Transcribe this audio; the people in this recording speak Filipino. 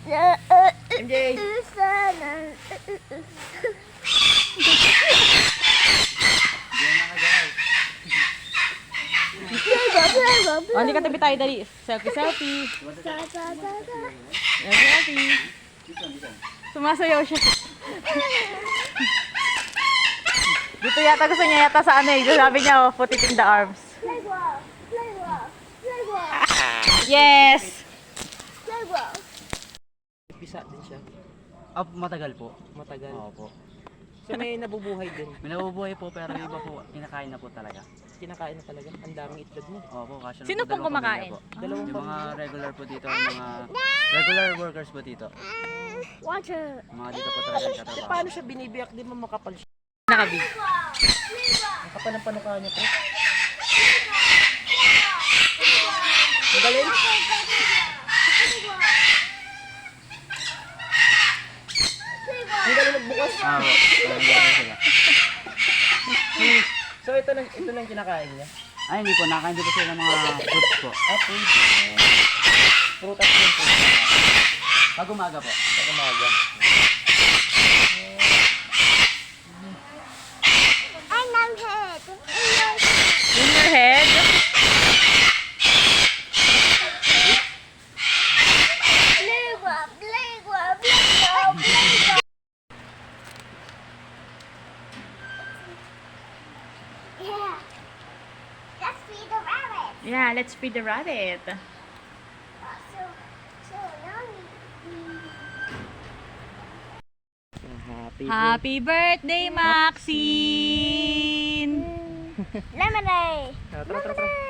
MJ! Oh, hindi ka tabi tayo, dali. Selfie, selfie. Selfie. Sumasayaw siya. Dito yata gusto niya yata sa ano eh. Sabi niya, oh, put it in the arms. Yes! Pisa din siya. Matagal po. Matagal. Opo. So may nabubuhay din. May nabubuhay po pero yung iba po kinakain na po talaga. Kinakain na talaga. Ang daming itlog mo. Opo, kasi Sino pong kumakain? Dalawang Yung mga pamilya. regular po dito, yung mga regular workers po dito. Water. Yung mga dito po talaga nagtatrabaho. Paano siya binibiyak? Di mo makapal siya. Nakabig. Ang kapal ng panukha niya, pre. Ang galing. Ang galing magbukas. Opo, talaga sila. So ito lang kinakain niya. Ay, hindi po, nakain din po sila ng mga fruits po. Apple. Prutas din po. Pag umaga po. Sa umaga. And I'm head. In your head. Yeah. Let's feed the rabbit. Yeah, let's feed the rabbit. So yummy. Happy. Happy birthday, Maxine! Lemonade. Tara, tara, tara.